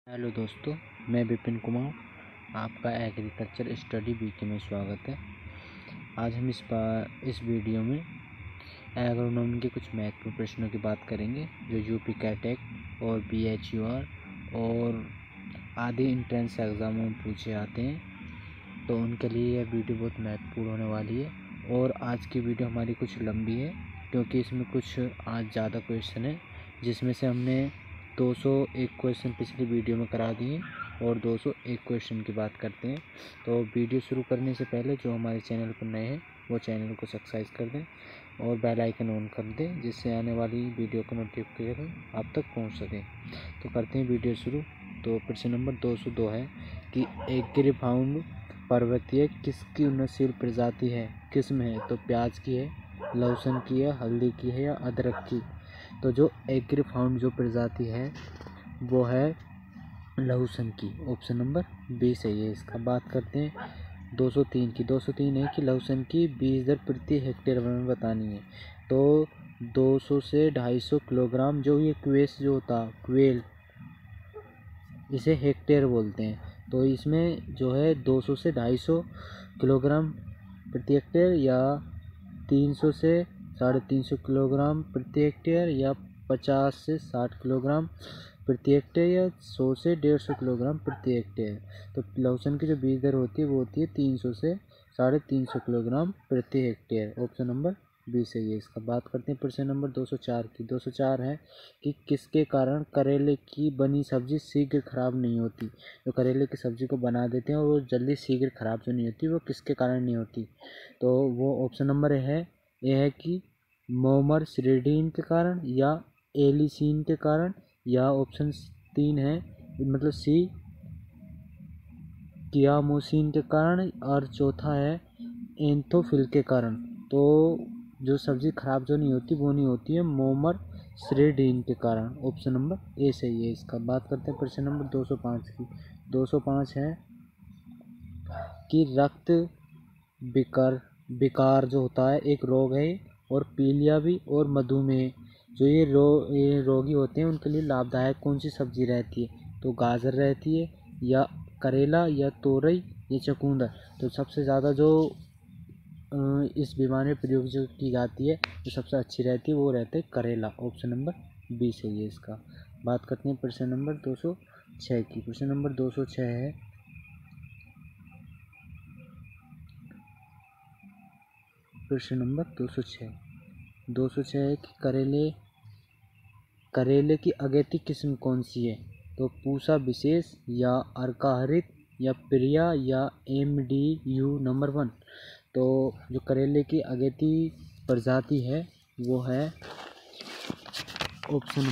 Hello दोस्तों, मैं विपिन कुमार। आपका एग्रीकल्चर स्टडी वीके में स्वागत है। आज हम इस वीडियो में एग्रोनॉमी के कुछ महत्वपूर्ण प्रश्नों की बात करेंगे जो यूपी कैटेक और BHUR और आदि इंट्रेंस एग्ज़ामों में पूछे आते हैं। तो उनके लिए यह वीडियो बहुत महत्वपूर्ण होने वाली है। और आज की वीडियो हमारी कुछ लंबी है क्योंकि इसमें कुछ आज ज़्यादा क्वेश्चन है, जिसमें से हमने 201 क्वेश्चन पिछली वीडियो में करा दिए और 201 क्वेश्चन की बात करते हैं। तो वीडियो शुरू करने से पहले जो हमारे चैनल पर नए हैं वो चैनल को सब्सक्राइब कर दें और बेल आइकन ऑन कर दें, जिससे आने वाली वीडियो का नोटिफिकेशन आप तक पहुंच सके। तो करते हैं वीडियो शुरू। तो प्रश्न नंबर 202 है कि एग्रीफाउंड पर्वतीय किसकी उन्नतशील प्रजाति है, किस्म है? तो प्याज की है, लहसुन की है, हल्दी की है या अदरक की? तो जो एग्रीफाउंड जो प्रजाति है वो है लहसुन की। ऑप्शन नंबर बी सही है इसका। बात करते हैं 203 की। 203 है कि लहसुन की बीज दर प्रति हेक्टेयर में बतानी है। तो 200 से 250 किलोग्राम जो ये क्वेस जो होता क्वेल, इसे हेक्टेयर बोलते हैं। तो इसमें जो है 200 से 250 किलोग्राम प्रति हेक्टेयर या 300 से 350 किलोग्राम प्रति हेक्टेयर या 50 से 60 किलोग्राम प्रति हेक्टेयर या 100 से 150 किलोग्राम प्रति हेक्टेयर। तो लहसुन की जो बीज दर होती है वो होती है 300 से 350 किलोग्राम प्रति हेक्टेयर। ऑप्शन नंबर बी सही है इसका। बात करते हैं प्रश्न नंबर 204 की। 204 है कि किसके कारण करेले की बनी सब्जी शीघ्र खराब नहीं होती? जो करेले की सब्जी को बना देते हैं और वो जल्दी शीघ्र खराब जो नहीं होती वो किसके कारण नहीं होती? तो वो ऑप्शन नंबर ये है कि मोमरसिडिन के कारण या एलिसीन के कारण या ऑप्शन 3 है मतलब सी कियामोसिन के कारण और चौथा है एंथोफिल के कारण। तो जो सब्जी खराब जो नहीं होती वो नहीं होती है मोमरसिडिन के कारण। ऑप्शन नंबर ए सही है इसका। बात करते हैं प्रश्न नंबर 205 की। 205 है कि रक्त विकार जो होता है एक रोग है और पीलिया भी और मधुमेह जो ये रोगी होते हैं उनके लिए लाभदायक कौन सी सब्जी रहती है? तो गाजर रहती है या करेला या तोरई या चुकंदर। तो सबसे ज़्यादा जो इस बीमारी में प्रयोग जो की जाती है जो सबसे अच्छी रहती है वो रहता है करेला। ऑप्शन नंबर बी सही है इसका। बात करते हैं प्रश्न नंबर 206 की। प्रश्न नंबर 206 है प्रश्न नंबर 206 है कि करेले की अगेती किस्म कौन सी है? तो पूसा विशेष या अर्काहरित या प्रिया या MDU नंबर 1। तो जो करेले की अगेती प्रजाति है वो है ऑप्शन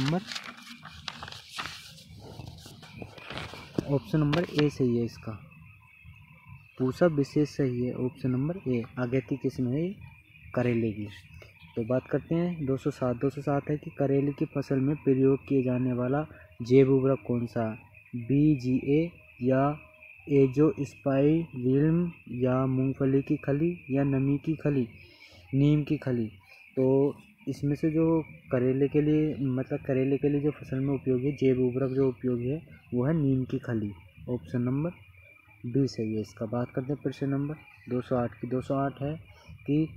नंबर ए सही है इसका। पूसा विशेष सही है। ऑप्शन नंबर ए अगेती किस्म है करेले की। तो बात करते हैं 207 है कि करेले की फसल में प्रयोग किए जाने वाला जैव उर्वरक कौन सा? BGA या एजोस्पाइरिलम या मूंगफली की खली या नीम की खली। तो इसमें से जो करेले के लिए जो फसल में उपयोगी जैव उर्वरक जो उपयोगी है वो है नीम की खली। ऑप्शन नंबर बी सही है इसका। बात करते हैं प्रश्न नंबर 208 की। 208 है कि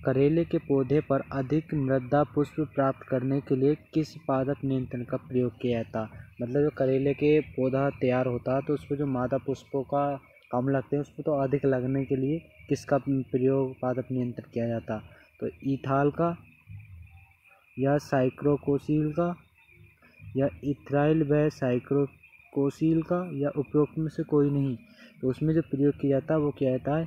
करेले के पौधे पर अधिक मृदा पुष्प प्राप्त करने के लिए किस पादप नियंत्रण का प्रयोग किया जाता? मतलब जो करेले के पौधा तैयार होता है तो उस पर जो मादा पुष्पों का कम लगते हैं उस पर तो अधिक लगने के लिए किसका प्रयोग पादप नियंत्रण किया जाता? तो इथाल का या साइक्लोकोसिल का या इथराइल व साइक्लोकोसिल का या उपरोक्त में से कोई नहीं। तो उसमें जो प्रयोग किया जाता है वो क्या जाता है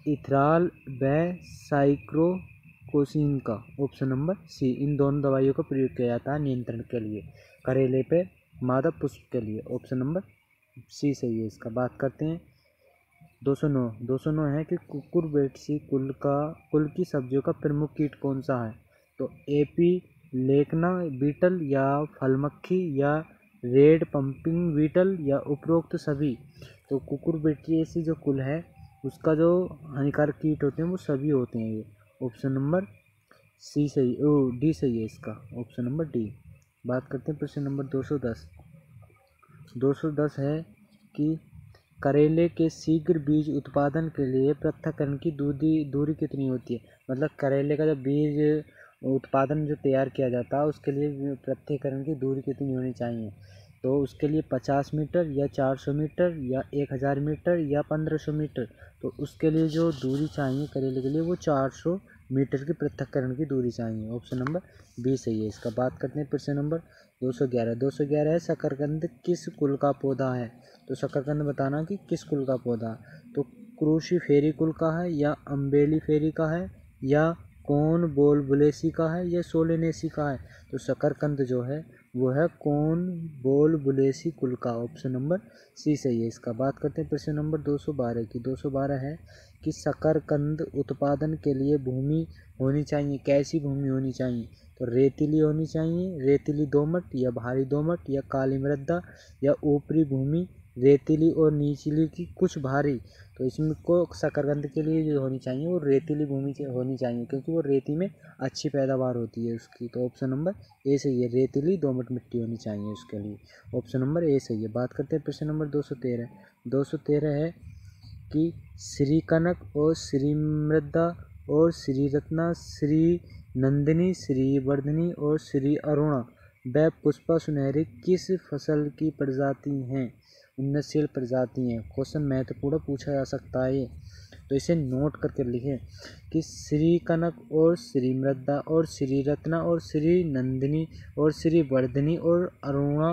इथराल व साइक्लोकोसिन का। ऑप्शन नंबर सी। इन दोनों दवाइयों का प्रयोग किया जाता है नियंत्रण के लिए करेले पे मादा पुष्प के लिए। ऑप्शन नंबर सी सही है इसका। बात करते हैं 209 है कि कुकुरबिटेसी कुल की सब्जियों का प्रमुख कीट कौन सा है? तो एपिलेक्ना बीटल या फलमक्खी या रेड पंपिंग बीटल या उपरोक्त सभी। तो कुकुरबिटेसी जो कुल है उसका जो हानिकारक कीट होते हैं वो सभी होते हैं ये। ऑप्शन नंबर डी सही है इसका। Option number D. बात करते हैं प्रश्न नंबर 210 210 है कि करेले के शीघ्र बीज उत्पादन के लिए पृथक्करण की दूरी कितनी होती है। मतलब करेले का जब बीज उत्पादन जो तैयार किया जाता है उसके लिए पृथक्करण की दूरी कितनी होनी चाहिए। तो उसके लिए 50 मीटर या 400 मीटर या 1000 मीटर या 1500 मीटर। तो उसके लिए जो दूरी चाहिए करेले के लिए वो 400 मीटर की पृथक्करण की दूरी चाहिए। ऑप्शन नंबर बी सही है इसका। बात करते हैं प्रश्न नंबर 211 है शकरकंद किस कुल का पौधा है। तो शकरकंद बताना कि किस कुल का पौधा। तो क्रूसीफेरी कुल का है या अम्बेलिफेरी का है या कौन बोलबुलेसी का है या सोलेनेसी का है। तो शकरकंद जो है वो है कौन बोलबुलेसी कुल का। ऑप्शन नंबर सी सही है इसका। बात करते हैं प्रश्न नंबर 212 की। 212 है कि शकरकंद उत्पादन के लिए भूमि होनी चाहिए, कैसी भूमि होनी चाहिए। तो रेतीली होनी चाहिए, रेतीली दोमट या भारी दोमट या काली मृदा या ऊपरी भूमि रेतीली और निचली की कुछ भारी। तो इसमें को शकरकंद के लिए जो होनी चाहिए वो रेतीली भूमि होनी चाहिए क्योंकि वो रेती में अच्छी पैदावार होती है उसकी। तो ऑप्शन नंबर ए सही है, रेतीली दोमट मिट्टी होनी चाहिए उसके लिए। ऑप्शन नंबर ए सही है। बात करते हैं प्रश्न नंबर 213। 213 है कि श्री कनक और श्री मृदा और श्री रत्ना, श्री नंदिनी, श्री वर्धनी और श्री अरुणा व पुष्पा सुनहरी किस फसल की प्रजाति हैं। उन्नतशील प्रजाति हैं। क्वेश्चन महत्वपूर्ण पूछा जा सकता है ये, तो इसे नोट करके लिखें कि श्री कनक और श्री मृदा और श्री रत्ना और श्री नंदिनी और श्री वर्धनी और अरुणा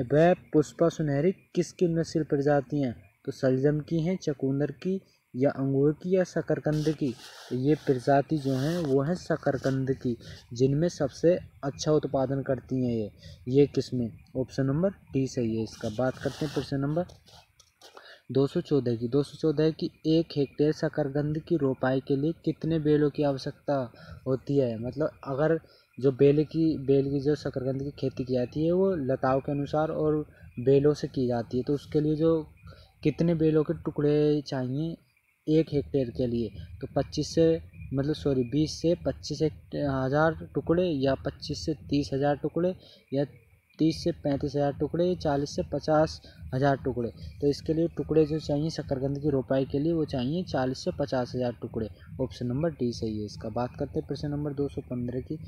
व पुष्पा सुनहरी किसकी उन्नतशील प्रजाति हैं। तो सलजम की हैं, चकुंदर की या अंगूर की या शकरकंद की। तो ये प्रजाति जो हैं वो है शकरकंद की, जिनमें सबसे अच्छा उत्पादन करती हैं ये किस्में। ऑप्शन नंबर डी सही है इसका। बात करते हैं प्रश्न नंबर 214 की। 214 है कि 1 हेक्टेयर शकरकंद की रोपाई के लिए कितने बेलों की आवश्यकता होती है। मतलब अगर जो बेल की जो शकरकंद की खेती की जाती है वो लताओं के अनुसार और बेलों से की जाती है। तो उसके लिए जो कितने बेलों के टुकड़े चाहिए 1 हेक्टेयर के लिए। तो 20 से 25 हज़ार टुकड़े या 25 से 30 हज़ार टुकड़े या 30 से 35 हज़ार टुकड़े या 40 से 50 हज़ार टुकड़े। तो इसके लिए टुकड़े जो चाहिए शकरकंद की रोपाई के लिए वो चाहिए 40 से 50 हज़ार टुकड़े। ऑप्शन नंबर डी सही है इसका। बात करते हैं प्रश्न नंबर 215 की।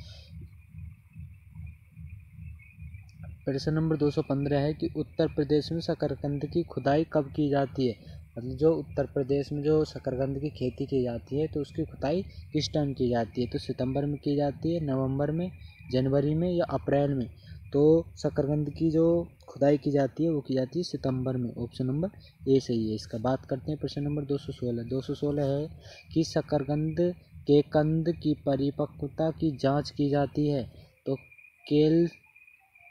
प्रश्न नंबर 215 है कि उत्तर प्रदेश में शकरकंद की खुदाई कब की जाती है। मतलब जो उत्तर प्रदेश में जो शकरकंद की खेती की जाती है तो उसकी खुदाई किस टाइम की जाती है। तो सितंबर में की जाती है, नवंबर में, जनवरी में या अप्रैल में। तो शकरकंद की जो खुदाई की जाती है वो की जाती है सितंबर में। ऑप्शन नंबर ए सही है इसका। बात करते हैं प्रश्न नंबर 216। 216 है कि शकरकंद के कंद की परिपक्वता की जाँच की जाती है। तो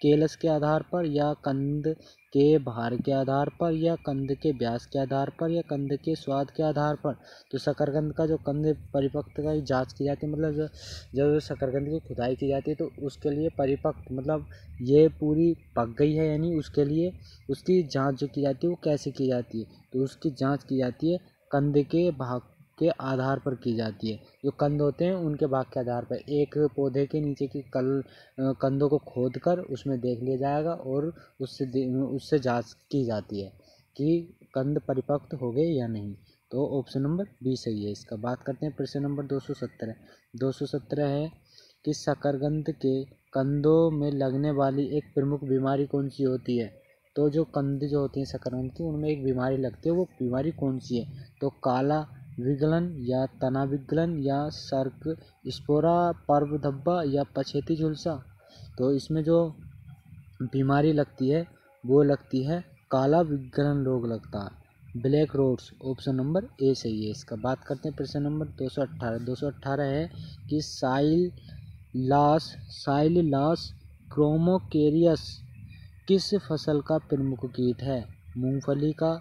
केलस के आधार पर या कंद के भार के आधार पर या कंद के व्यास के आधार पर या कंद के स्वाद के आधार पर। तो शकरकंद का जो कंद परिपक्वता की जांच की जाती है, मतलब जब शकरकंद की खुदाई की जाती है तो उसके लिए परिपक्व मतलब ये पूरी पक गई है यानी उसके लिए उसकी जांच जो की जाती है वो कैसे की जाती है। तो उसकी जांच की जाती है कंद के भाग के आधार पर की जाती है। जो कंद होते हैं उनके भाग के आधार पर एक पौधे के नीचे की कंदों को खोद कर उसमें देख लिया जाएगा और उससे जांच की जाती है कि कंद परिपक्व हो गए या नहीं। तो ऑप्शन नंबर बी सही है इसका। बात करते हैं प्रश्न नंबर 217। 217 है कि शकरकंद के कंदों में लगने वाली एक प्रमुख बीमारी कौन सी होती है। तो जो कंद जो होती हैं शकरकंद की उनमें एक बीमारी लगती है, वो बीमारी कौन सी है। तो काला विगलन या तना विगलन या सर्क स्पोरा पर्व धब्बा या पछेती झुलसा। तो इसमें जो बीमारी लगती है वो लगती है काला विगलन रोग लगता है, black rods. Option number A सही है इसका। बात करते हैं प्रश्न नंबर 218। 218 है कि साइल लास क्रोमोकेरियस किस फसल का प्रमुख कीट है। मूंगफली का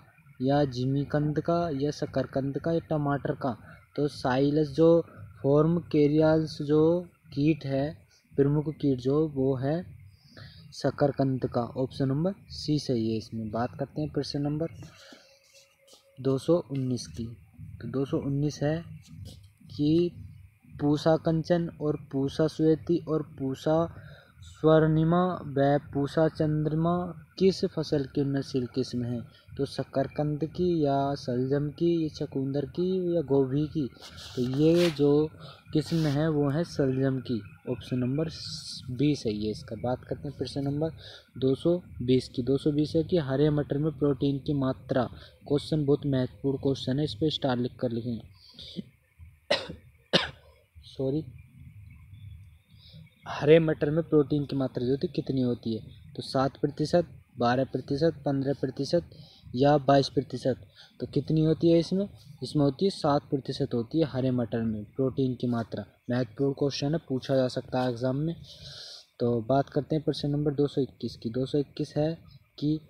या जिमीकंद का या शकरकंद का या टमाटर का। तो साइलस जो फॉर्म केरियाल्स जो कीट है प्रमुख कीट जो वो है शकरकंद का। ऑप्शन नंबर सी सही है इसमें। बात करते हैं प्रश्न नंबर 219 की। तो 219 है कि पूसा कंचन और पूसा श्वेती और पूसा स्वर्णिमा व पूसा चंद्रमा किस फसल की उन्नतशील किस्म है? तो शकरकंद की या शलजम की या चकुंदर की या गोभी की? तो ये जो किस्म है वो है शलजम की। ऑप्शन नंबर 20 है ये इसका। बात करते हैं प्रश्न नंबर 220 की। 220 है कि हरे मटर में प्रोटीन की मात्रा। क्वेश्चन बहुत महत्वपूर्ण क्वेश्चन है, इस पर स्टार लिख कर लिखें। सॉरी, हरे मटर में प्रोटीन की मात्रा जो होती है कितनी होती है? तो 7%, 12%, 15% या 22%। तो कितनी होती है इसमें? इसमें होती है 7% होती है हरे मटर में प्रोटीन की मात्रा। महत्वपूर्ण क्वेश्चन है, पूछा जा सकता है एग्जाम में। तो बात करते हैं प्रश्न नंबर 221 की। 221 है कि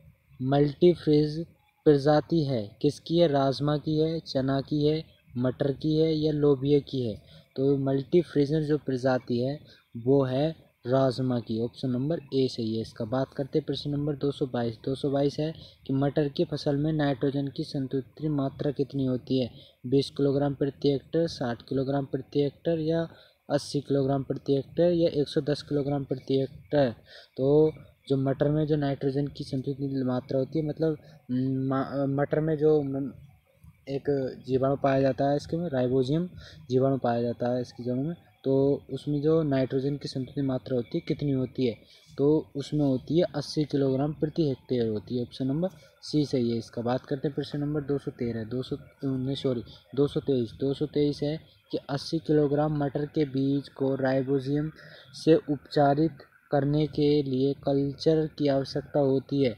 मल्टीफ्रेज प्रजाति है किसकी है? राजमा की है, चना की है, मटर की है या लोबिया की है? तो मल्टीफ्रेजर जो प्रजाति है वो है राजमा की। ऑप्शन नंबर ए सही है इसका। बात करते हैं प्रश्न नंबर 222। 222 है कि मटर की फसल में नाइट्रोजन की संतुलित मात्रा कितनी होती है? 20 किलोग्राम प्रति हेक्टेयर, 60 किलोग्राम प्रति हेक्टेयर या 80 किलोग्राम प्रति हेक्टेयर या 110 किलोग्राम प्रति हेक्टेयर? तो जो मटर में जो नाइट्रोजन की संतुलित मात्रा होती है, मतलब मटर में जो एक जीवाणु पाया जाता है इसके में, राइबोजियम जीवाणु पाया जाता है इसकी जड़ों में। तो उसमें जो नाइट्रोजन की संतुलित मात्रा होती है कितनी होती है? तो उसमें होती है 80 किलोग्राम प्रति हेक्टेयर होती है। ऑप्शन नंबर सी सही है इसका। बात करते हैं प्रश्न नंबर 223 है कि 80 किलोग्राम मटर के बीज को राइबोजियम से उपचारित करने के लिए कल्चर की आवश्यकता होती है।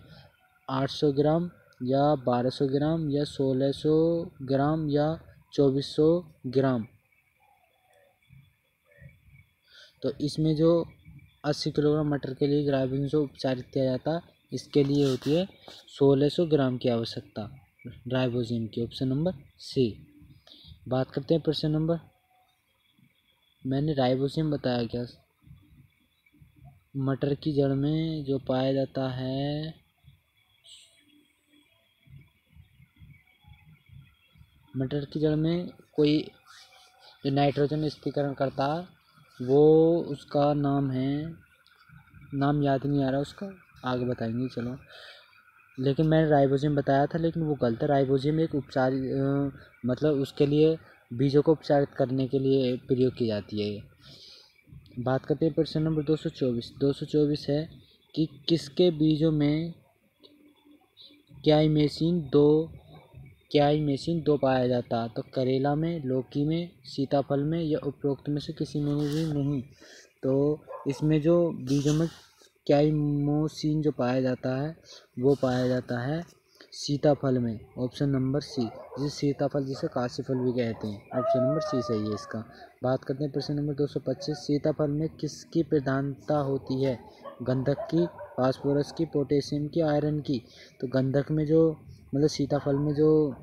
800 ग्राम या 1200 ग्राम या 1600 ग्राम या 2400 ग्राम? तो इसमें जो 80 किलोग्राम मटर के लिए राइबोजियम से उपचारित किया जाता इसके लिए होती है 1600 ग्राम की आवश्यकता राइबोजियम की। Option number C. बात करते हैं प्रश्न नंबर, मैंने राइबोजियम बताया क्या? मटर की जड़ में जो पाया जाता है, मटर की जड़ में कोई जो नाइट्रोजन स्थिरीकरण करता है वो उसका नाम है, नाम याद नहीं आ रहा उसका, आगे बताएंगे चलो। लेकिन मैंने राइबोजियम बताया था लेकिन वो गलत है। राइबोजियम एक उपचार मतलब उसके लिए बीजों को उपचारित करने के लिए प्रयोग की जाती है। बात करते हैं प्रश्न नंबर 224। 224 है कि किसके बीजों में क्याइमेसिन दो पाया जाता है? तो करेला में, लौकी में, सीताफल में या उपरोक्त में से किसी में भी नहीं। तो इसमें जो बीजों में क्याइमोसिन जो पाया जाता है वो पाया जाता है सीताफल में। ऑप्शन नंबर सी, सीताफल जिसे काशीफल भी कहते हैं। ऑप्शन नंबर सी सही है इसका। बात करते हैं प्रश्न नंबर 225। सीताफल में किसकी प्रधानता होती है? गंधक की, फास्फोरस की, पोटेशियम की, आयरन की? तो गंधक में जो, मतलब सीताफल में जो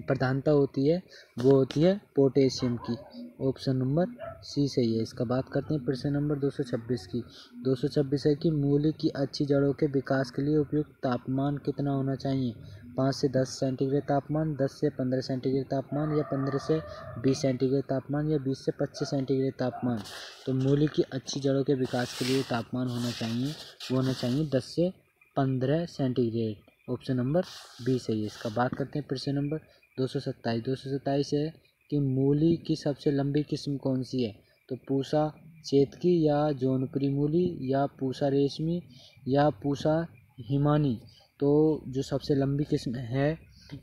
प्रधानता होती है वो होती है पोटेशियम की। ऑप्शन नंबर सी सही है इसका। बात करते हैं प्रश्न नंबर 226 की। 226 है कि मूली की अच्छी जड़ों के विकास के लिए उपयुक्त तापमान कितना होना चाहिए? 5 से 10 सेंटीग्रेड तापमान, 10 से 15 सेंटीग्रेड तापमान या 15 से 20 सेंटीग्रेड तापमान या 20 से 25 सेंटीग्रेड तापमान? तो मूली की अच्छी जड़ों के विकास के लिए तापमान होना चाहिए, वो होना चाहिए 10 से 15 सेंटीग्रेड। ऑप्शन नंबर बी सही है इसका। बात करते हैं प्रश्न नंबर 227 है कि मूली की सबसे लंबी किस्म कौन सी है? तो पूसा चेतकी या जौनपुरी मूली या पूसा रेशमी या पूसा हिमानी? तो जो सबसे लंबी किस्म है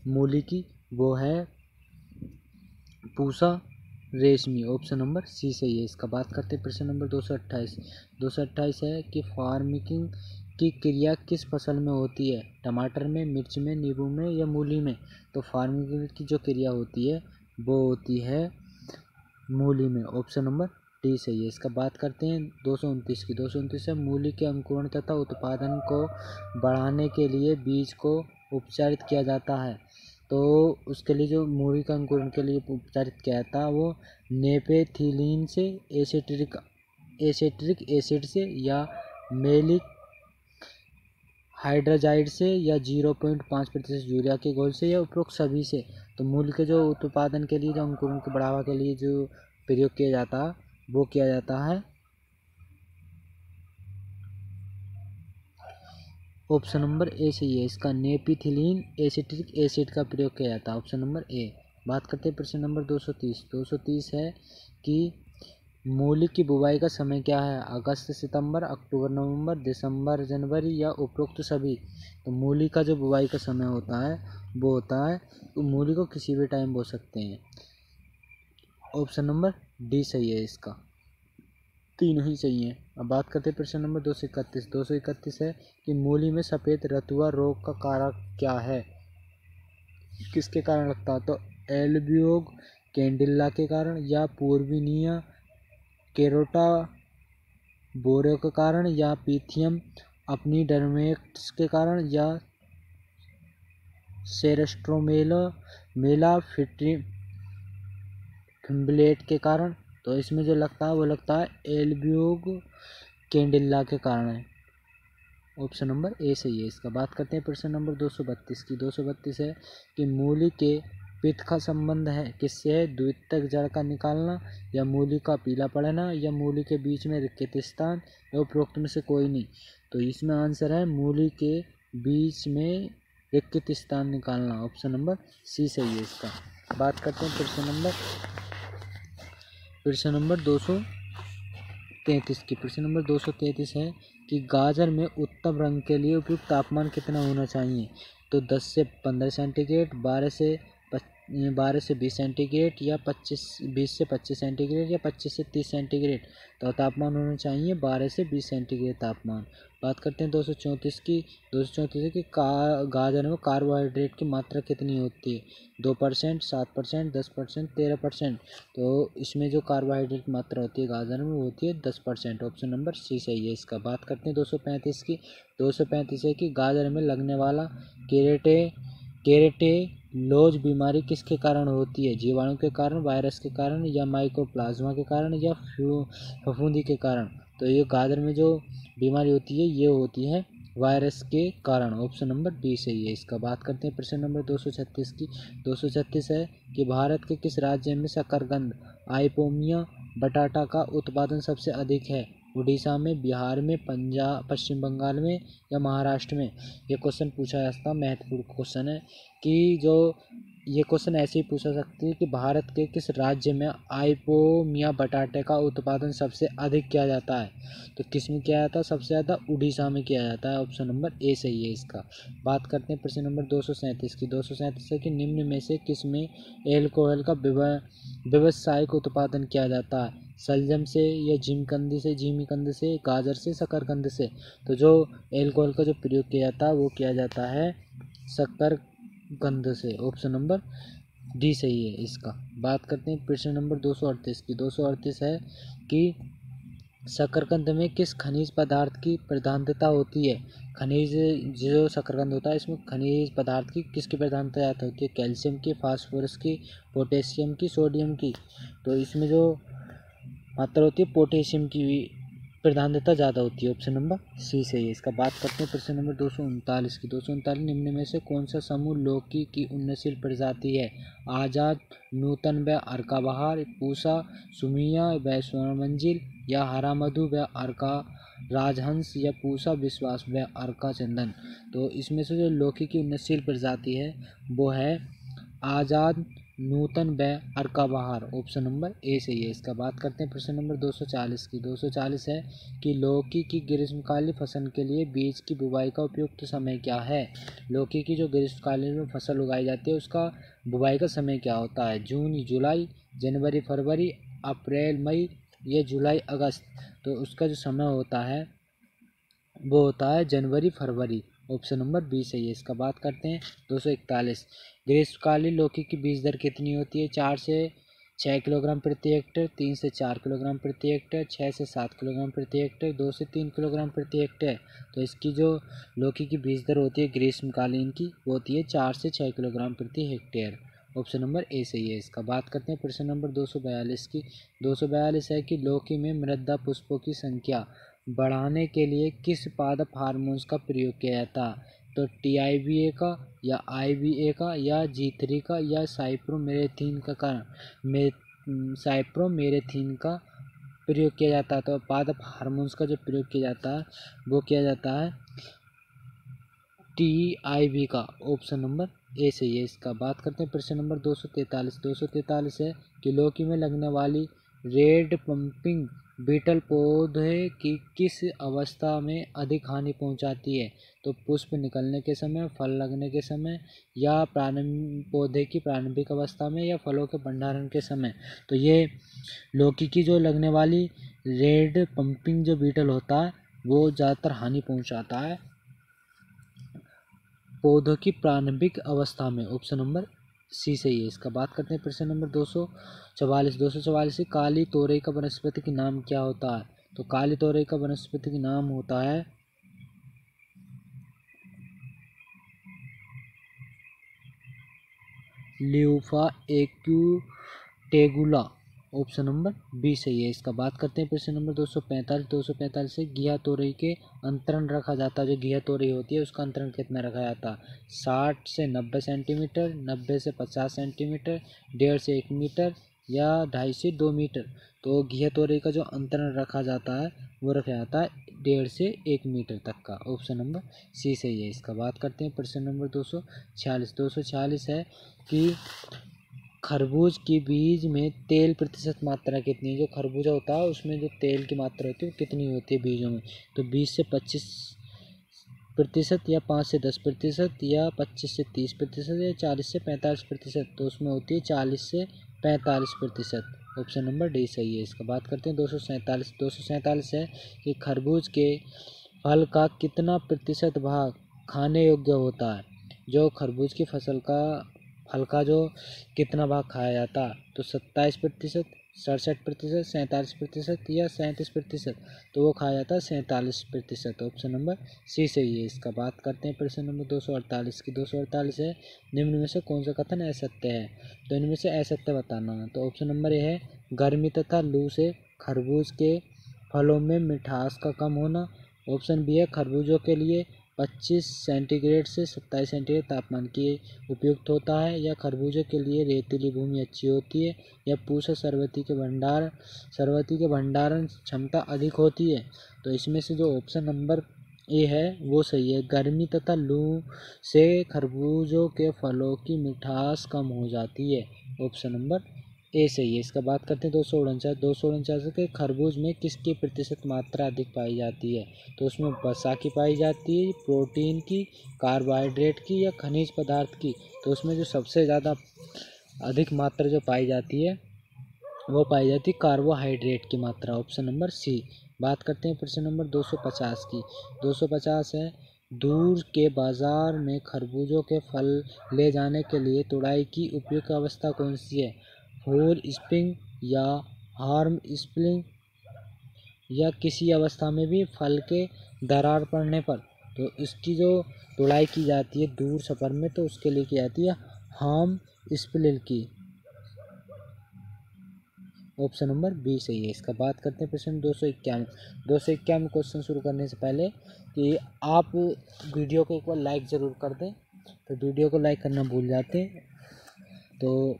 मूली की वो है पूसा रेशमी। ऑप्शन नंबर सी सही है इसका। बात करते हैं प्रश्न नंबर 228 है कि फार्मिंग की क्रिया किस फसल में होती है? टमाटर में, मिर्च में, नींबू में या मूली में? तो फार्मिंग की जो क्रिया होती है वो होती है मूली में। ऑप्शन नंबर डी सही है इसका। बात करते हैं 229 की। 229 है मूली के अंकुरण तथा उत्पादन को बढ़ाने के लिए बीज को उपचारित किया जाता है। तो उसके लिए जो मूली का अंकुरण के लिए उपचारित किया जाता है वो नेपेथिलीन से, एसेट्रिक एसिड से या मेलिक हाइड्रोजाइड से या 0.5% यूरिया के घोल से या उपरोक्त सभी से? तो मूल के जो उत्पादन के लिए, जो अंकुरण के बढ़ावा के लिए जो प्रयोग किया जाता है वो किया जाता है ऑप्शन नंबर ए सही है इसका। नेपीथिलीन एसिटिक एसिड का प्रयोग किया जाता है, ऑप्शन नंबर ए। बात करते हैं प्रश्न नंबर 230 है कि मूली की बुवाई का समय क्या है? अगस्त सितंबर, अक्टूबर नवंबर, दिसंबर जनवरी या उपरोक्त सभी। तो मूली का जो बुवाई का समय होता है वो होता है, तो मूली को किसी भी टाइम बो सकते हैं, ऑप्शन नंबर डी सही है इसका। तीनों ही सही है। अब बात करते हैं प्रश्न नंबर 231 है कि मूली में सफ़ेद रतुआ रोग का कारक क्या है? किसके कारण लगता है? तो एल्बियोग कैंडिल्ला के कारण, या पूर्विनिया केरोटा बोरे के कारण, या पीथियम अपनी डर्मेक्स के कारण, या सेरेस्ट्रोमेला मेला फिम्बलेट के कारण। तो इसमें जो लगता है वो लगता है एल्बियोग कैंडिल्ला के कारण है, ऑप्शन नंबर ए सही है इसका। बात करते हैं प्रश्न नंबर 232 की। 232 है कि मूली के पित्त का संबंध है किससे है? द्वितीयक जड़ का निकालना, या मूली का पीला पड़ना, या मूली के बीच में रिक्त स्थान, या उपरोक्त में से कोई नहीं। तो इसमें आंसर है मूली के बीच में रिक्त स्थान निकालना, ऑप्शन नंबर सी सही है इसका। बात करते हैं प्रश्न नंबर 233 की। प्रश्न नंबर 233 है कि गाजर में उत्तम रंग के लिए उपयुक्त तापमान कितना होना चाहिए? तो 10 से 15 सेंटीग्रेड, 12 से 20 सेंटीग्रेड, या 20 से 25 सेंटीग्रेड, या 25 से 30 सेंटीग्रेड। तो तापमान होना चाहिए 12 से 20 सेंटीग्रेड तापमान। बात करते हैं 234 की। 234 है कि गाजर में कार्बोहाइड्रेट की मात्रा कितनी होती है? 2%, 7%, 10%, 13%। तो इसमें जो कार्बोहाइड्रेट की मात्रा होती है गाजर में वो होती है 10%, ऑप्शन नंबर सी सही है इसका। बात करते हैं 235 की। 235 है कि गाजर में लगने वाला केरेटेलोज बीमारी किसके कारण होती है? जीवाणु के कारण, वायरस के कारण, या माइकोप्लाज्मा के कारण, या फफूंदी के कारण। तो ये गाजर में जो बीमारी होती है ये होती है वायरस के कारण, ऑप्शन नंबर बी सही है इसका। बात करते हैं प्रश्न नंबर 236 की। 236 है कि भारत के किस राज्य में शकरकंद आइपोमिया बटाटा का उत्पादन सबसे अधिक है? उड़ीसा में, बिहार में, पंजाब, पश्चिम बंगाल में, या महाराष्ट्र में। ये क्वेश्चन पूछा जा सकता है, महत्वपूर्ण क्वेश्चन है कि जो ये क्वेश्चन ऐसे ही पूछा सकती है कि भारत के किस राज्य में आइपोमिया बटाटे का उत्पादन सबसे अधिक किया जाता है? तो किस में किया जाता है? सबसे ज़्यादा उड़ीसा में किया जाता है, ऑप्शन नंबर ए सही है इसका। बात करते हैं प्रश्न नंबर 237 की। 237 है कि निम्न में से किस में एल्कोहल का व्यावसायिक उत्पादन किया जाता है? शलजम से, या जिमीकंद से, गाजर से, शकरकंद से। तो जो एल्कोहल का जो प्रयोग किया जाता है वो किया जाता है शकरकंद से, ऑप्शन नंबर डी सही है इसका। बात करते हैं प्रश्न नंबर 238 की। 238 है कि शकरकंद में किस खनिज पदार्थ की प्रधानता होती है? खनिज जो शकरकंद होता है इसमें खनिज पदार्थ की किसकी प्रधानता ज़्यादा होती है? कैल्शियम की, फास्फोरस की, पोटेशियम की, सोडियम की। तो इसमें जो मात्रा होती है पोटेशियम की प्रधानता ज़्यादा होती है, ऑप्शन नंबर सी सही है इसका। बात करते हैं प्रश्न नंबर 239 की। 239 निम्न में से कौन सा समूह लौकी की उन्नतशील प्रजाति है? आज़ाद, नूतन व अर्काबहार, पूसा, सुमिया व स्वर्णमंजिल, या हरा मधु व अर्का राजहंस, या पूसा विश्वास व अर्का चंदन। तो इसमें से जो लौकी की उन्नतशील प्रजाति है वो है आज़ाद, नूतन व अर्काबहार, ऑप्शन नंबर ए सही है इसका। बात करते हैं प्रश्न नंबर 240 की। 240 है कि लौकी की ग्रीष्मकालीन फसल के लिए बीज की बुवाई का उपयुक्त समय क्या है? लौकी की जो ग्रीष्मकालीन में फसल उगाई जाती है उसका बुवाई का समय क्या होता है? जून जुलाई, जनवरी फरवरी, अप्रैल मई, या जुलाई अगस्त। तो उसका जो समय होता है वो होता है जनवरी फरवरी, ऑप्शन नंबर बी सही है इसका। बात करते हैं 241। ग्रीष्मकालीन लौकी की बीज दर कितनी होती है? 4 से 6 किलोग्राम प्रति हेक्टेयर, 3 से 4 किलोग्राम प्रति हेक्टेयर, 6 से 7 किलोग्राम प्रति हेक्टेयर, 2 से 3 किलोग्राम प्रति हेक्टेयर। तो इसकी जो लौकी की बीज दर होती है ग्रीष्मकालीन की वो होती है 4 से 6 किलोग्राम प्रति हेक्टेयर, ऑप्शन नंबर ए सही है इसका। बात करते हैं प्रश्न नंबर 242 की। 242 है कि लौकी में मृदा पुष्पों की संख्या बढ़ाने के लिए किस पादप हार्मोन्स का प्रयोग किया जाता है? तो TIBA का, या IBA का, या G3 का, या साइप्रोमेरेथीन का प्रयोग किया जाता है। तो पादप हार्मोन्स का जो प्रयोग किया जाता है वो किया जाता है TIV का ऑप्शन नंबर ए सही है इसका। बात करते हैं प्रश्न नंबर 243 है कि लौकी में लगने वाली रेड पंपिंग बीटल पौधे की किस अवस्था में अधिक हानि पहुंचाती है? तो पुष्प निकलने के समय, फल लगने के समय, या पौधे की प्रारंभिक अवस्था में, या फलों के भंडारण के समय। तो ये लौकी की जो लगने वाली रेड पंपिंग जो बीटल होता है वो ज़्यादातर हानि पहुंचाता है पौधों की प्रारंभिक अवस्था में। ऑप्शन नंबर सी सही है इसका। बात करते हैं प्रश्न नंबर 244 काली तोरई का वनस्पति का नाम क्या होता है? तो काली तोरई का वनस्पति का नाम होता है ल्यूफा एक्यूटेगुला। ऑप्शन नंबर बी सही है इसका। बात करते हैं प्रश्न नंबर 245 से घिया तोरई के अंतरण रखा जाता है। जो घिया तोरई होती है उसका अंतरण कितना रखा जाता है? 60 से 90 सेंटीमीटर, 90 से 50 सेंटीमीटर, 1.5 से 1 मीटर, या 2.5 से 2 मीटर। तो घिया तोरई का जो अंतरण रखा जाता है वो रखा जाता है 1.5 से 1 मीटर तक का। ऑप्शन नंबर सी सही है इसका। बात करते हैं प्रश्न नंबर 246 है कि खरबूज की बीज में तेल प्रतिशत मात्रा कितनी है? जो खरबूजा होता है उसमें जो तेल की मात्रा होती है वो कितनी होती है बीजों में? तो 20 से 25%, या 5 से 10%, या 25 से 30%, या 40 से 45%। तो उसमें होती है 40 से 45%। ऑप्शन नंबर डी सही है इसका। बात करते हैं 247 है कि खरबूज के फल का कितना प्रतिशत भाग खाने योग्य होता है? जो खरबूज की फल का जो कितना भाग खाया जाता है? तो 27%, 67%, 47%, या 37%। तो वो खाया जाता है 47%। ऑप्शन नंबर सी सही है इसका। बात करते हैं प्रश्न नंबर 248 है निम्न में से कौन सा कथन असत्य है? तो इनमें से असत्य बताना है। तो ऑप्शन नंबर ए है गर्मी तथा लू से खरबूज के फलों में मिठास का कम होना। ऑप्शन बी है खरबूजों के लिए 25 सेंटीग्रेड से 27 सेंटीग्रेड तापमान की उपयुक्त होता है, या खरबूजे के लिए रेतीली भूमि अच्छी होती है, या पूसा सरबती के भंडारण क्षमता अधिक होती है। तो इसमें से जो ऑप्शन नंबर ए है वो सही है। गर्मी तथा लू से खरबूजों के फलों की मिठास कम हो जाती है। ऑप्शन नंबर ए सही है इसका। बात करते हैं 249 के खरबूज में किसकी प्रतिशत मात्रा अधिक पाई जाती है? तो उसमें वसा की पाई जाती है, प्रोटीन की, कार्बोहाइड्रेट की, या खनिज पदार्थ की। तो उसमें जो सबसे ज़्यादा अधिक मात्रा जो पाई जाती है वो पाई जाती है कार्बोहाइड्रेट की मात्रा। Option number C. बात करते हैं प्रश्न नंबर 250 की। 250 है दूर के बाजार में खरबूजों के फल ले जाने के लिए तुड़ाई की उपयुक्त अवस्था कौन सी है? फोर स्प्रिंग, या हार्म स्प्रिंग, या किसी अवस्था में भी फल के दरार पड़ने पर। तो इसकी जो तुड़ाई की जाती है दूर सफ़र में तो उसके लिए की जाती है हार्म स्प्रिंग की। ऑप्शन नंबर बी सही है इसका। बात करते हैं प्रश्न 251 क्वेश्चन शुरू करने से पहले कि आप वीडियो को एक बार लाइक ज़रूर कर दें। तो वीडियो को लाइक करना भूल जाते हैं, तो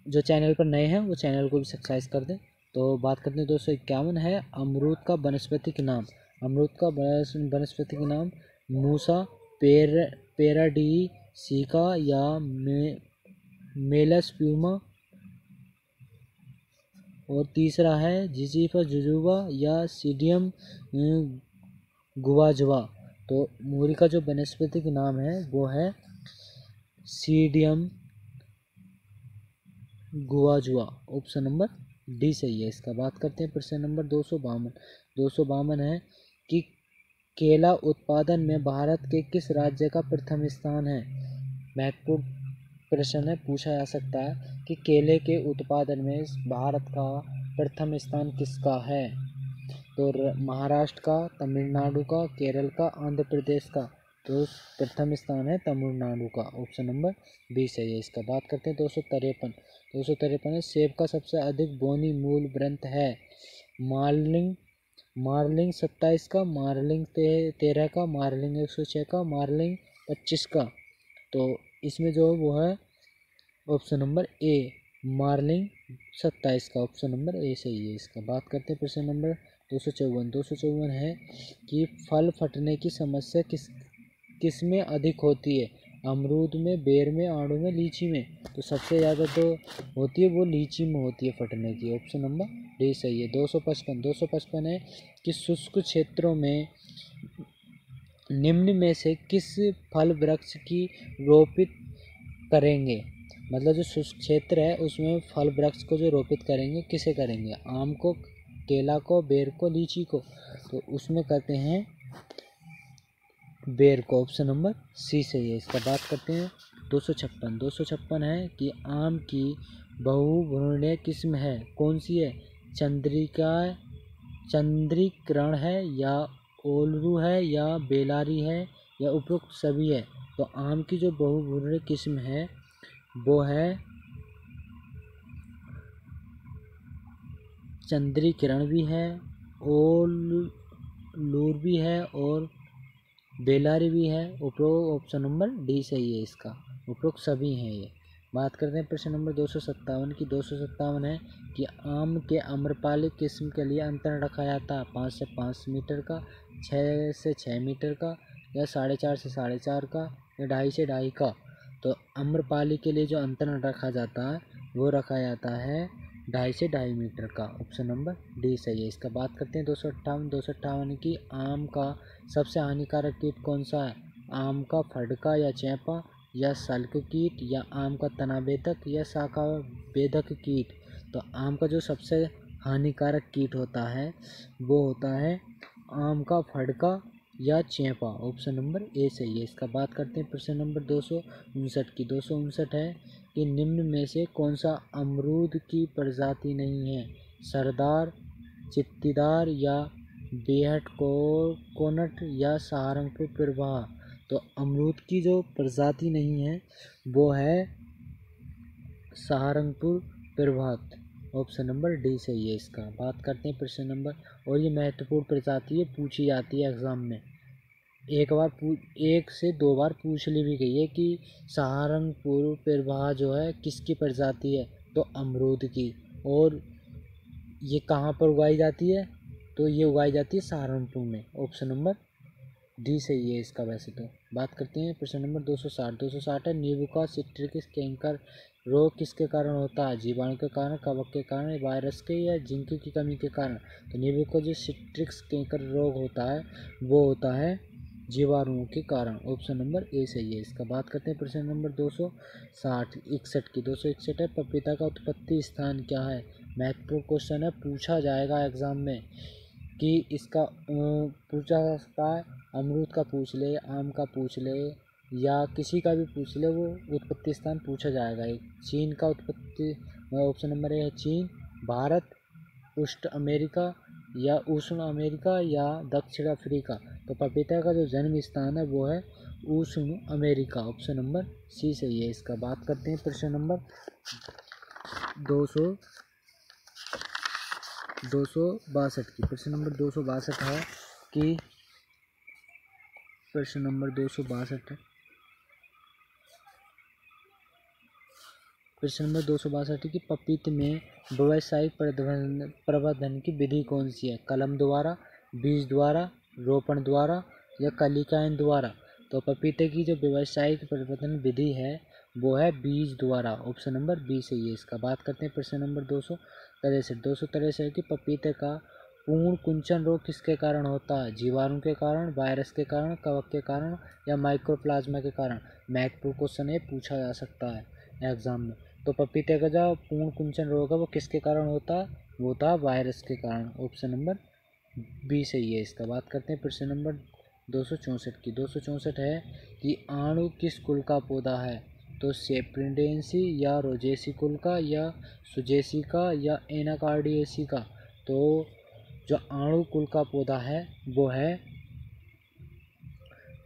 जो चैनल पर नए हैं वो चैनल को भी सब्सक्राइब कर दें। तो बात करते हैं 251 है अमरूद का वनस्पतिक नाम। अमरूद का वनस्पतिक नाम मूसा पेराडीसिका, या मेलस प्यूमा, और तीसरा है जिजीफा जुजुबा, या सीडियम गुवाजवा। तो मूरी का जो वनस्पतिक नाम है वो है सीडियम गुवाजुआ। ऑप्शन नंबर डी सही है इसका। बात करते हैं प्रश्न नंबर 252 है कि केला उत्पादन में भारत के किस राज्य का प्रथम स्थान है? महत्वपूर्ण प्रश्न है, पूछा जा सकता है कि केले के उत्पादन में भारत का प्रथम स्थान किसका है? तो महाराष्ट्र का, तमिलनाडु का, केरल का, आंध्र प्रदेश का। तो प्रथम स्थान है तमिलनाडु का। ऑप्शन नंबर बी सही है इसका। बात करते हैं 253 है सेब का सबसे अधिक बोनी मूल ग्रंथ है मार्लिंग 27 का, मार्लिंग 13 का, मार्लिंग 106 का, मार्लिंग 25 का। तो इसमें जो वो है ऑप्शन नंबर ए मार्लिंग 27 का। ऑप्शन नंबर ए सही है इसका। बात करते हैं प्रश्न नंबर 254 है कि फल फटने की समस्या किस में अधिक होती है? अमरूद में, बेर में, आड़ू में, लीची में। तो सबसे ज़्यादा तो होती है वो लीची में होती है फटने की। ऑप्शन नंबर डी सही है। 255 है कि शुष्क क्षेत्रों में निम्न में से किस फल वृक्ष की रोपित करेंगे? मतलब जो शुष्क क्षेत्र है उसमें फल वृक्ष को जो रोपित करेंगे किसे करेंगे? आम को, केला को, बेर को, लीची को। तो उसमें कहते हैं बेर को। ऑप्शन नंबर सी सही है। इसका बात करते हैं 256 है कि आम की बहुवर्णीय किस्म है, कौन सी है? चंद्रीकरण है, या ओलरू है, या बेलारी है, या उपरोक्त सभी है? तो आम की जो बहुवर्णीय किस्म है वो है चंद्रीकरण भी है, ओलूर भी है और बेलारी भी है। उपरोक्त ऑप्शन नंबर डी सही है इसका। उपरोक्त सभी हैं ये। बात करते हैं प्रश्न नंबर 257 की। 257 है कि आम के आम्रपाली किस्म के लिए अंतर रखा जाता है 5 से 5 मीटर का, 6 से 6 मीटर का, या 4.5 से 4.5 का, या 2.5 से 2.5 का। तो आम्रपाली के लिए जो अंतर रखा जाता है वो रखा जाता है 2.5 से 2.5 मीटर का। ऑप्शन नंबर डी सही है इसका। बात करते हैं 258 की। आम का सबसे हानिकारक कीट कौन सा है? आम का फड़का या चेपा, या सल्क कीट, या आम का तना बेधक, या शाखा बेधक कीट। तो आम का जो सबसे हानिकारक कीट होता है वो होता है आम का फड़का या चेपा। ऑप्शन नंबर ए सही है इसका। बात करते हैं प्रश्न नंबर 259 की। 259 है कि निम्न में से कौन सा अमरूद की प्रजाति नहीं है? सरदार, चित्तीदार, या बेहट कोकोनट, या सहारनपुर प्रवाह। तो अमरूद की जो प्रजाति नहीं है वो है सहारनपुर प्रभात। ऑप्शन नंबर डी सही है इसका। बात करते हैं प्रश्न नंबर, और ये महत्वपूर्ण प्रजाति है, पूछी जाती है एग्जाम में। एक से दो बार पूछ ली भी गई है कि सहारनपुर प्रवाह जो है किसकी प्रजाति है? तो अमरूद की। और ये कहाँ पर उगाई जाती है? तो ये उगाई जाती है सहारनपुर में। ऑप्शन नंबर डी सही है इसका वैसे तो। बात करते हैं प्रश्न नंबर 260 है नींबू का सिट्रिक कैंकर रोग किसके कारण होता है? जीवाणु के कारण, कवक के कारण, वायरस के, या जिंक की कमी के कारण। तो नींबू का जो सिट्रिक कैंकर रोग होता है वो होता है जीवाणुओं के कारण। ऑप्शन नंबर ए सही है इसका। बात करते हैं प्रश्न नंबर 261 की। 261 है पपीता का उत्पत्ति स्थान क्या है? महत्वपूर्ण क्वेश्चन है, पूछा जाएगा एग्जाम में कि इसका पूछा जा सकता है। अमरूद का पूछ ले, आम का पूछ ले, या किसी का भी पूछ ले, वो उत्पत्ति स्थान पूछा जाएगा। चीन का उत्पत्ति, ऑप्शन नंबर ए है चीन, भारत, उष्ण अमेरिका, या दक्षिण अफ्रीका। तो पपीता का जो जन्म स्थान है वो है उष्ण अमेरिका। ऑप्शन नंबर सी सही है इसका। बात करते हैं प्रश्न नंबर 262 की। प्रश्न नंबर 262 है कि प्रश्न नंबर 262 है। प्रश्न नंबर 262 की पपीते में व्यावसायिक प्रवर्धन की विधि कौन सी है? कलम द्वारा, बीज द्वारा, रोपण द्वारा, या कलिकाएं द्वारा। तो पपीते की जो व्यावसायिक प्रवर्धन विधि है वो है बीज द्वारा। ऑप्शन नंबर बी सही है इसका। बात करते हैं प्रश्न नंबर 263 की पपीते का पूर्ण कुंचन रोग किसके कारण होता है? जीवाणु के कारण, वायरस के कारण, कवक के कारण, या माइक्रोप्लाज्मा के कारण। महत्वपूर्ण क्वेश्चन है, पूछा जा सकता है एग्जाम में। तो पपीते का जो पूर्ण कुंचन रोग है वो किसके कारण होता है? वो होता है वायरस के कारण। ऑप्शन नंबर बी सही है इसका। बात करते हैं प्रश्न नंबर 264 की। 264 है कि आणु किस कुल का पौधा है? तो सेप्रिडेंसी, या रोजेसी कुल का, या सुजेसी का, या एनाकार्डियेसी का। तो जो आणु कुल का पौधा है वो है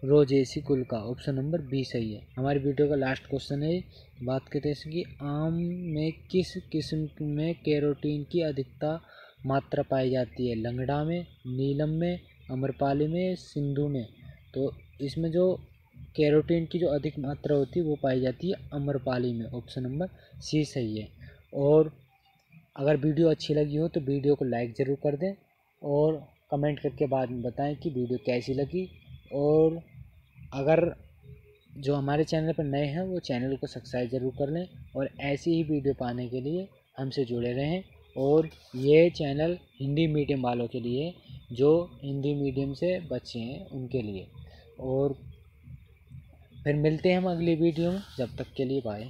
रोजेसी कुल का। ऑप्शन नंबर बी सही है। हमारी वीडियो का लास्ट क्वेश्चन है। बात करते हैं कि आम में किस किस्म में कैरोटीन की अधिकता मात्रा पाई जाती है? लंगड़ा में, नीलम में, अम्रपाली में, सिंधु में। तो इसमें जो कैरोटीन की जो अधिक मात्रा होती है वो पाई जाती है अम्रपाली में। ऑप्शन नंबर सी सही है। और अगर वीडियो अच्छी लगी हो तो वीडियो को लाइक ज़रूर कर दें, और कमेंट करके बाद में बताएं कि वीडियो कैसी लगी। और अगर जो हमारे चैनल पर नए हैं वो चैनल को सब्सक्राइब ज़रूर कर लें और ऐसी ही वीडियो पाने के लिए हमसे जुड़े रहें। और ये चैनल हिंदी मीडियम वालों के लिए, जो हिंदी मीडियम से बच्चे हैं उनके लिए। और फिर मिलते हैं हम अगली वीडियो में, जब तक के लिए बाय।